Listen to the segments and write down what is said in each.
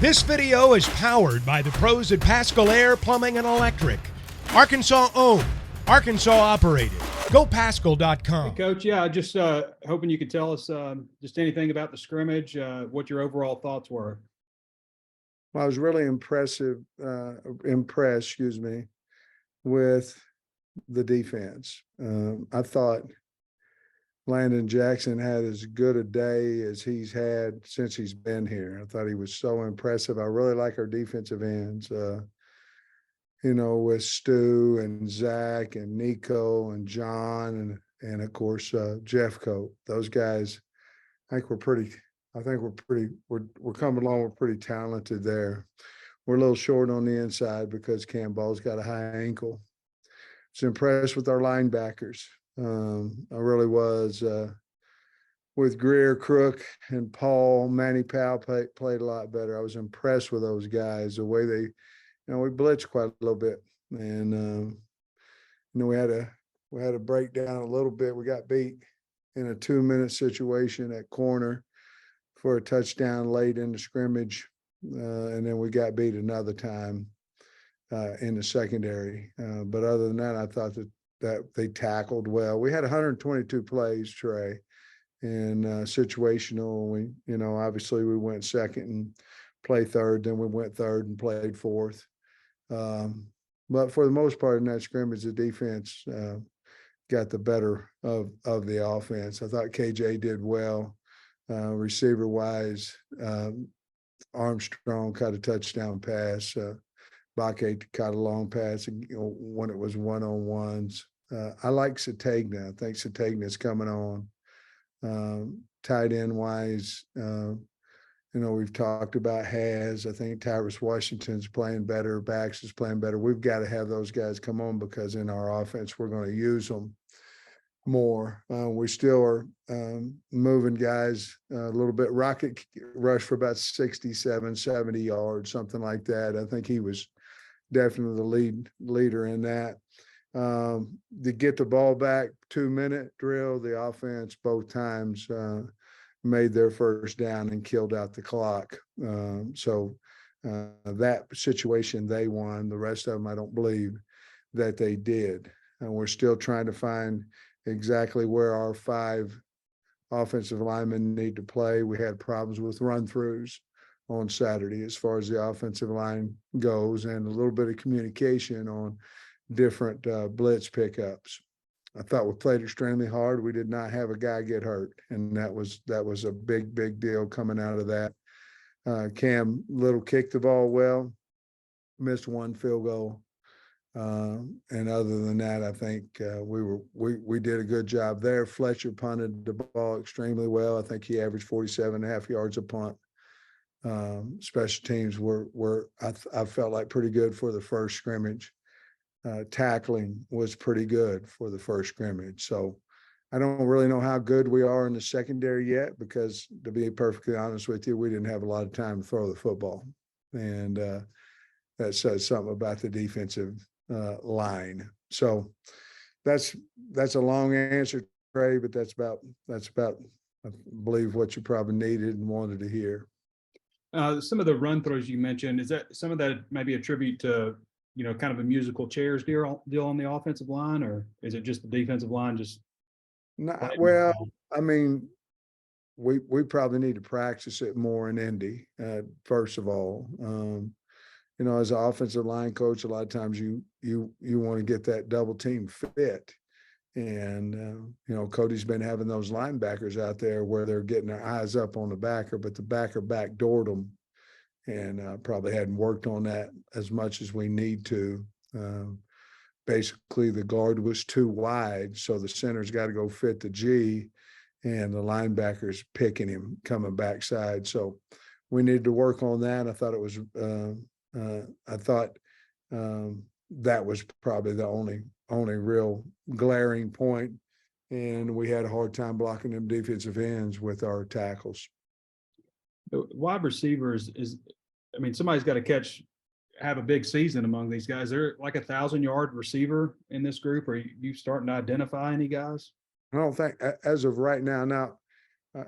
This video is powered by the pros at Pascal Air Plumbing and Electric. Arkansas owned, Arkansas operated. GoPascal.com. Hey, Coach, yeah, just hoping you could tell us just anything about the scrimmage, what your overall thoughts were. Well, I was really impressed, with the defense. I thought Landon Jackson had as good a day as he's had since he's been here. I thought he was so impressive. I really like our defensive ends, with Stu and Zach and Nico and John and of course, Jeffcoat. Those guys, we're coming along. We're pretty talented there. We're a little short on the inside because Cam Ball's got a high ankle. I was impressed with our linebackers. I really was, with Greer, Crook, and Paul. Manny Powell played a lot better. I was impressed with those guys, the way they, we blitzed quite a little bit. And, we had a breakdown a little bit. We got beat in a 2-minute situation at corner for a touchdown late in the scrimmage. And then we got beat another time in the secondary. But other than that, I thought that they tackled well. We had 122 plays, Trey, and situational. We, obviously we went second and played third. Then we went third and played fourth. But for the most part in that scrimmage, the defense got the better of the offense. I thought KJ did well. Receiver-wise, Armstrong caught a touchdown pass. Bakke caught a long pass when it was one-on-ones. I like Sategna. I think Sategna's coming on. Tight end-wise, we've talked about Has. I think Tyrus Washington's playing better. Bax is playing better. We've got to have those guys come on because in our offense, we're going to use them more. We still are moving guys a little bit. Rocket rushed for about 67, 70 yards, something like that. I think he was definitely the leader in that. To get the ball back, 2-minute drill, the offense both times made their first down and killed out the clock. So that situation they won. The rest of them, I don't believe that they did. And we're still trying to find exactly where our 5 offensive linemen need to play. We had problems with run-throughs on Saturday as far as the offensive line goes, and a little bit of communication on different blitz pickups. I thought we played extremely hard. We did not have a guy get hurt, and that was a big deal coming out of that. Cam Little kicked the ball well, missed 1 field goal. And other than that, I think we did a good job there. Fletcher punted the ball extremely well. I think he averaged 47.5 yards a punt. Special teams were I felt like pretty good for the first scrimmage. Tackling was pretty good for the first scrimmage. So I don't really know how good we are in the secondary yet because, to be perfectly honest with you, we didn't have a lot of time to throw the football. And that says something about the defensive line. So that's a long answer, Trey, but that's about I believe what you probably needed and wanted to hear. Some of the run throws you mentioned, is that some of that maybe a tribute to kind of a musical chairs deal on the offensive line, or is it just the defensive line just? No, well, I mean, we probably need to practice it more in Indy. First of all, as an offensive line coach, a lot of times you want to get that double team fit. And, Cody's been having those linebackers out there where they're getting their eyes up on the backer, but the backer backdoored them and probably hadn't worked on that as much as we need to. Basically, the guard was too wide, so the center's got to go fit the G, and the linebacker's picking him coming backside. So we needed to work on that. I thought it was that was probably the only real glaring point, and we had a hard time blocking them defensive ends with our tackles. The wide receivers somebody's got to have a big season among these guys. They're like 1,000-yard receiver in this group. Are you starting to identify any guys? I don't think as of right now. Now,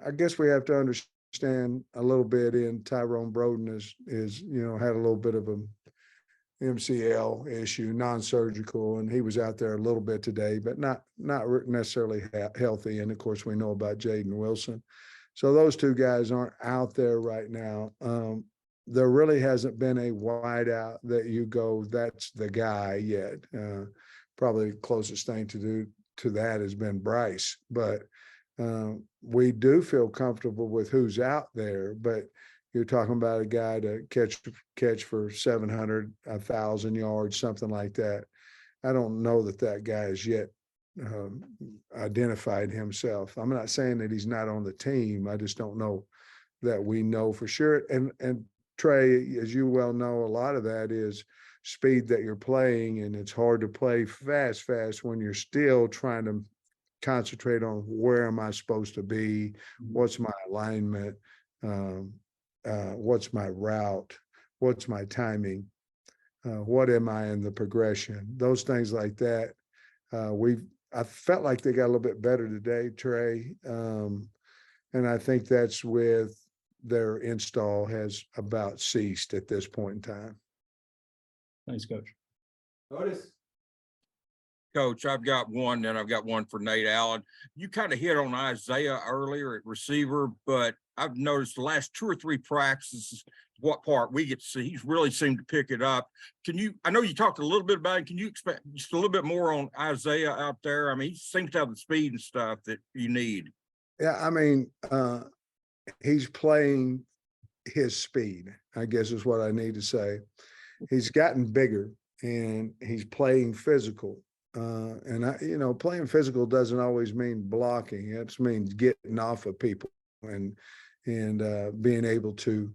I guess we have to understand understand a little bit in Tyrone Broden is had a little bit of a MCL issue, non-surgical, and he was out there a little bit today, but not necessarily healthy. And of course, we know about Jaden Wilson. So those two guys aren't out there right now. There really hasn't been a wideout that you go, that's the guy yet. Probably the closest thing to that has been Bryce, but we do feel comfortable with who's out there. But you're talking about a guy to catch for 700, 1,000 yards, something like that. I don't know that guy is yet identified himself. I'm not saying that he's not on the team. I just don't know that we know for sure. And Trey, as you well know, a lot of that is speed that you're playing, and it's hard to play fast when you're still trying to concentrate on where am I supposed to be, what's my alignment, what's my route, what's my timing, what am I in the progression, those things like that. I felt like they got a little bit better today, Trey, and I think that's with their install has about ceased at this point in time. Thanks, Coach. Otis. Coach, I've got one, and I've got one for Nate Allen. You kind of hit on Isaiah earlier at receiver, but I've noticed the last 2 or 3 practices, what part we get to see, he's really seemed to pick it up. I know you talked a little bit about it. Can you expand just a little bit more on Isaiah out there? I mean, he seems to have the speed and stuff that you need. Yeah, I mean, he's playing his speed, I guess is what I need to say. He's gotten bigger and he's playing physical. And playing physical doesn't always mean blocking. It just means getting off of people and being able to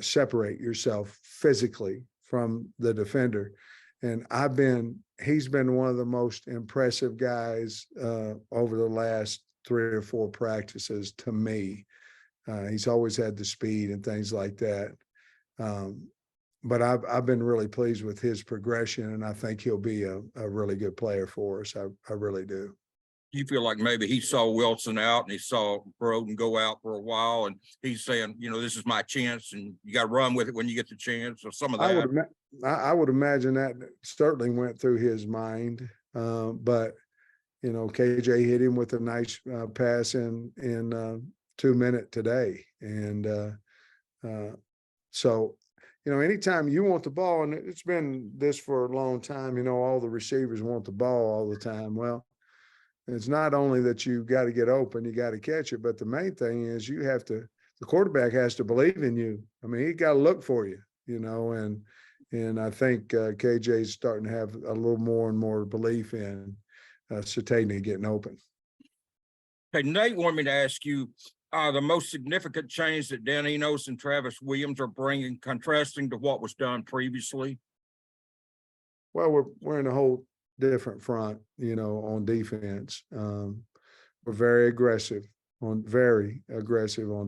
separate yourself physically from the defender. And he's been one of the most impressive guys over the last 3 or 4 practices to me. He's always had the speed and things like that. But I've been really pleased with his progression, and I think he'll be a really good player for us. I really do. Do you feel like maybe he saw Wilson out and he saw Broden go out for a while, and he's saying, this is my chance, and you got to run with it when you get the chance, or some of that? I would imagine that certainly went through his mind. But KJ hit him with a nice pass in 2 minutes today, and so. Anytime you want the ball, and it's been this for a long time, all the receivers want the ball all the time. Well, it's not only that you got to get open, you got to catch it, but the main thing is the quarterback has to believe in you. I mean, he got to look for you, and I think KJ's starting to have a little more and more belief in Satania getting open. Hey, Nate wanted me to ask you, the most significant change that Dan Enos and Travis Williams are bringing, contrasting to what was done previously? Well, we're in a whole different front, on defense. We're very aggressive on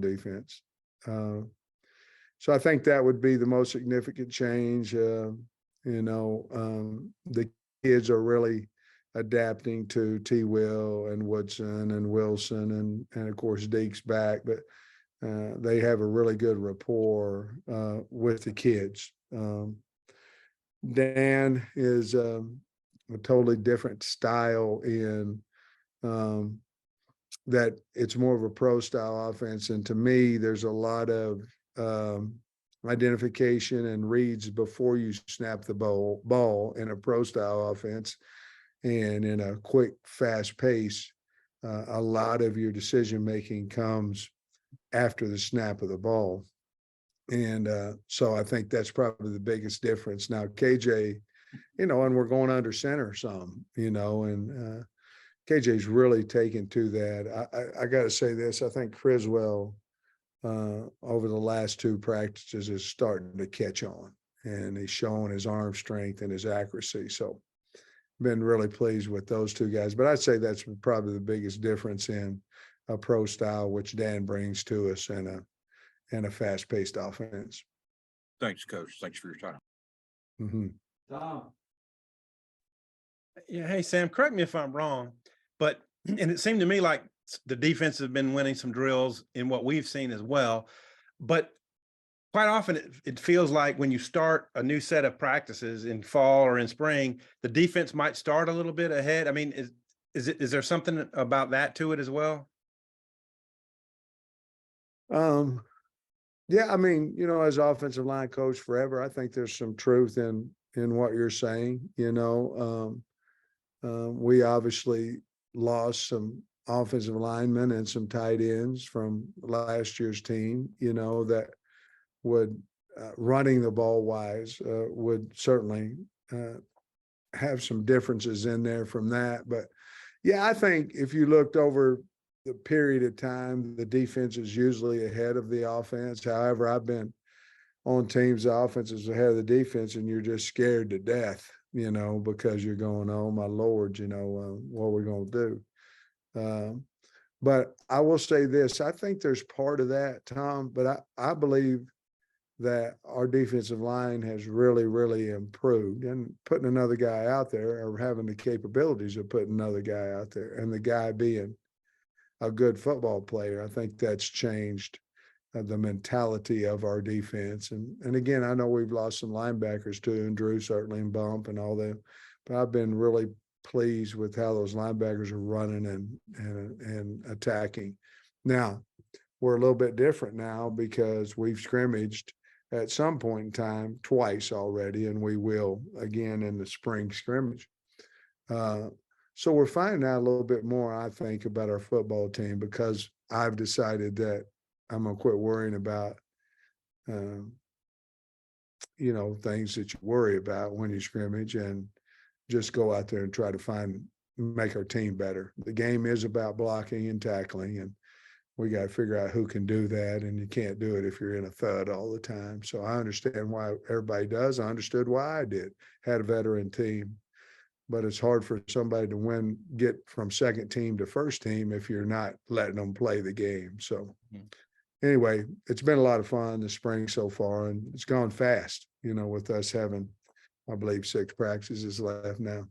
defense. So I think that would be the most significant change. The kids are really adapting to T. Will and Woodson and Wilson and of course Deke's back, but they have a really good rapport with the kids. Dan is a totally different style in that it's more of a pro style offense, and to me there's a lot of identification and reads before you snap the ball in a pro style offense. And in a quick, fast pace, a lot of your decision-making comes after the snap of the ball. And so I think that's probably the biggest difference. Now, KJ, and we're going under center some, and KJ's really taken to that. I got to say this, I think Criswell over the last 2 practices is starting to catch on, and he's showing his arm strength and his accuracy. So been really pleased with those 2 guys, but I'd say that's probably the biggest difference in a pro style, which Dan brings to us, and a fast-paced offense. Thanks, Coach. Thanks for your time. Mm-hmm. Tom. Yeah. Hey, Sam, correct me if I'm wrong, but, and it seemed to me like the defense has been winning some drills in what we've seen as well. But quite often it feels like when you start a new set of practices in fall or in spring, the defense might start a little bit ahead. I mean, is there something about that to it as well? Yeah, I mean, as offensive line coach forever, I think there's some truth in what you're saying. We obviously lost some offensive linemen and some tight ends from last year's team, that would running the ball wise would certainly have some differences in there from that. But yeah, I think if you looked over the period of time, the defense is usually ahead of the offense. However, I've been on teams, the offense is ahead of the defense, and you're just scared to death, because you're going, oh my Lord, what are we going to do? But I will say this, I think there's part of that, Tom, but I believe that our defensive line has really, really improved, and putting another guy out there or having the capabilities of putting another guy out there and the guy being a good football player. I think that's changed the mentality of our defense. And again, I know we've lost some linebackers too, and Drew certainly, and Bump and all that, but I've been really pleased with how those linebackers are running and attacking. Now, we're a little bit different now because we've scrimmaged at some point in time twice already, and we will again in the spring scrimmage. So we're finding out a little bit more, I think, about our football team, because I've decided that I'm going to quit worrying about, things that you worry about when you scrimmage, and just go out there and try to make our team better. The game is about blocking and tackling, and we got to figure out who can do that. And you can't do it if you're in a thud all the time. So I understand why everybody does. I understood why I did. Had a veteran team. But it's hard for somebody to get from second team to first team if you're not letting them play the game. So anyway, it's been a lot of fun this spring so far, and it's gone fast, with us having, I believe, 6 practices left now.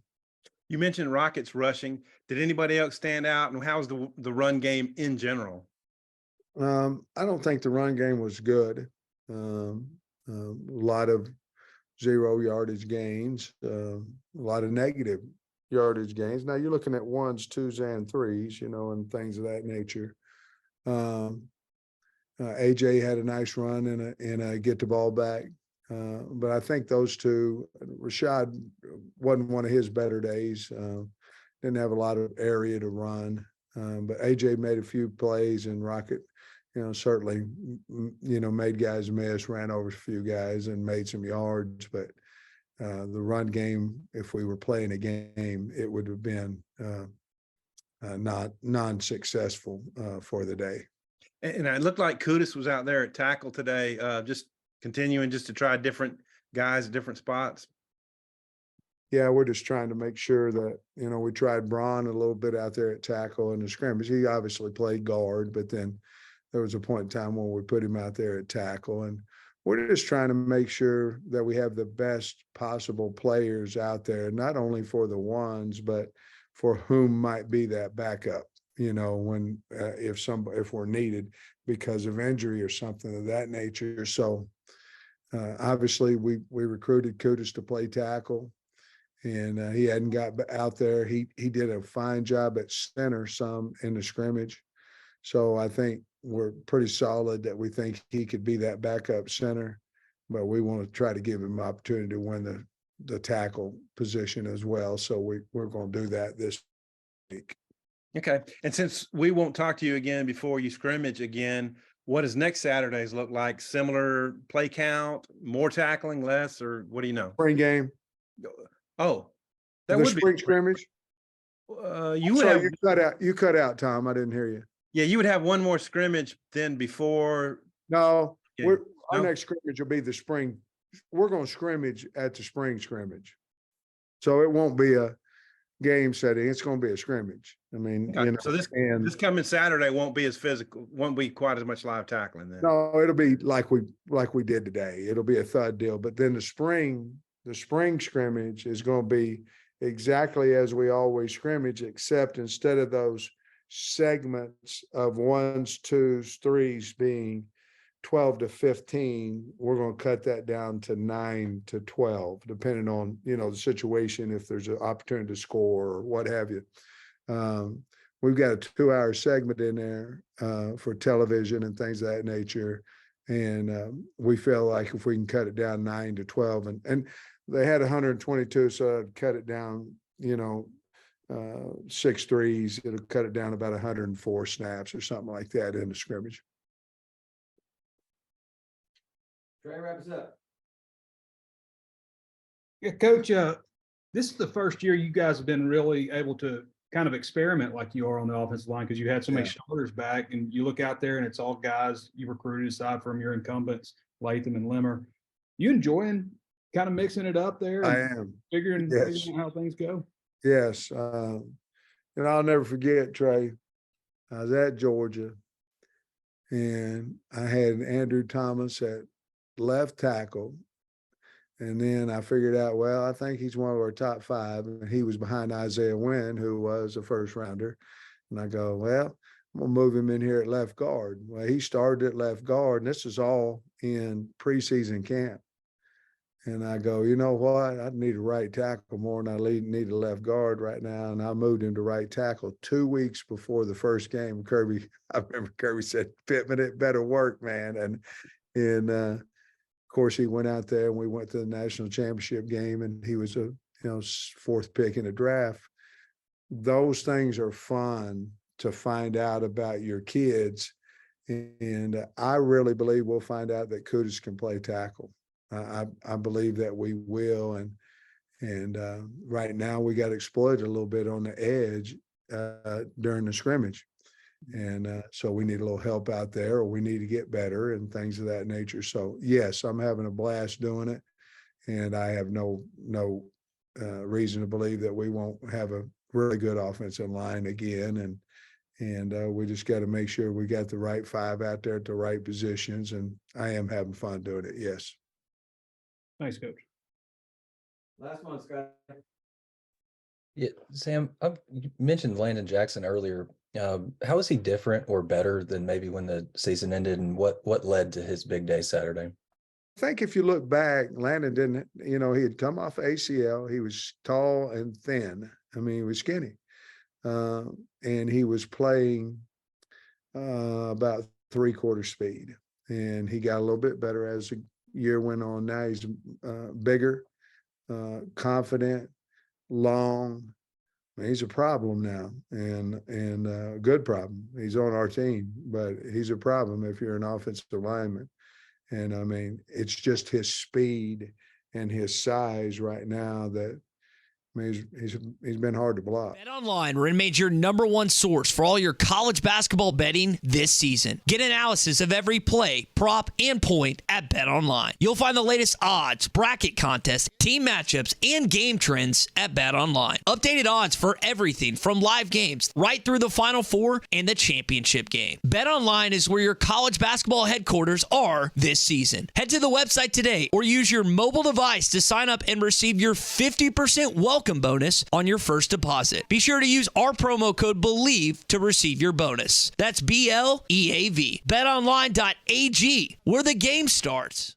You mentioned Rockets rushing. Did anybody else stand out, and how's the run game in general? I don't think the run game was good. A lot of 0 yardage gains, a lot of negative yardage gains. Now you're looking at 1s, 2s, and 3s, and things of that nature. AJ had a nice run and a get the ball back. But I think those two, Rashad wasn't one of his better days. Didn't have a lot of area to run. But AJ made a few plays, and Rocket, certainly, made guys miss, ran over a few guys and made some yards. But the run game, if we were playing a game, it would have been not non-successful for the day. And it looked like Kudus was out there at tackle today, just continuing just to try different guys at different spots. Yeah, we're just trying to make sure that, we tried Braun a little bit out there at tackle in the scrimmage. He obviously played guard, but then there was a point in time when we put him out there at tackle. And we're just trying to make sure that we have the best possible players out there, not only for the ones, but for whom might be that backup, when if we're needed because of injury or something of that nature. So obviously we recruited Kudus to play tackle, and he hadn't got out there. He did a fine job at center some in the scrimmage. So I think we're pretty solid that we think he could be that backup center, but we want to try to give him an opportunity to win the tackle position as well. So we're going to do that this week. Okay. And since we won't talk to you again before you scrimmage again, what does next Saturday's look like? Similar play count, more tackling, less, or what do you know? Spring game. Oh, that the would spring be scrimmage. You would have you cut out, Tom. I didn't hear you. Yeah, you would have one more scrimmage than before. No, Yeah. our next scrimmage will be the spring. We're going to scrimmage at the spring scrimmage. So it won't be a game setting. It's going to be a scrimmage. I mean, So this coming Saturday won't be as physical, won't be quite as much live tackling then. No, it'll be like we did today. It'll be a thud deal. But then the spring scrimmage is going to be exactly as we always scrimmage, except instead of those segments of ones, twos, threes being 12 to 15, we're going to cut that down to 9 to 12, depending on, the situation, if there's an opportunity to score or what have you. We've got a 2-hour segment in there for television and things of that nature. And we feel like if we can cut it down 9 to 12, and they had 122, so I'd cut it down, 6 threes, it'll cut it down about 104 snaps or something like that in the scrimmage. Trey, wrap us up. Yeah, Coach, this is the first year you guys have been really able to kind of experiment like you are on the offensive line, because you had so many starters back, and you look out there and it's all guys you recruited aside from your incumbents, Latham and Limmer. You enjoying kind of mixing it up there? I am. Figuring out how things go? Yes. And I'll never forget, Trey, I was at Georgia, and I had Andrew Thomas at left tackle. And then I figured out, well, I think he's one of our top 5. And he was behind Isaiah Wynn, who was a first rounder. And I go, well, I'm going to move him in here at left guard. Well, he started at left guard, and this is all in preseason camp. And I go, you know what? I need a right tackle more than I need a left guard right now. And I moved him to right tackle 2 weeks before the first game. I remember Kirby said, Pittman, it better work, man. And of course, he went out there and we went to the national championship game, and he was a 4th pick in the draft. Those things are fun to find out about your kids. And I really believe we'll find out that Kudus can play tackle. I believe that we will. And right now we got exploited a little bit on the edge during the scrimmage. And so we need a little help out there, or we need to get better and things of that nature. So yes, I'm having a blast doing it, and I have no reason to believe that we won't have a really good offensive line again. And we just got to make sure we got the right 5 out there at the right positions. And I am having fun doing it. Yes. Thanks, Coach. Last one, Scott. Yeah, Sam, you mentioned Landon Jackson earlier. How is he different or better than maybe when the season ended, and what led to his big day Saturday? I think if you look back, Landon didn't, he had come off ACL. He was tall and thin. I mean, he was skinny. And he was playing about 3/4 speed. And he got a little bit better as the year went on. Now he's bigger, confident, long. I mean, he's a problem now, and a good problem. He's on our team, but he's a problem if you're an offensive lineman. And I mean, it's just his speed and his size right now that, I mean, he's been hard to block. BetOnline remains your #1 source for all your college basketball betting this season. Get analysis of every play, prop, and point at BetOnline. You'll find the latest odds, bracket contests, team matchups, and game trends at BetOnline. Updated odds for everything from live games right through the Final Four and the championship game. BetOnline is where your college basketball headquarters are this season. Head to the website today or use your mobile device to sign up and receive your 50% welcome bonus on your first deposit. Be sure to use our promo code BELIEVE to receive your bonus. That's BLEAV. BetOnline.ag, where the game starts.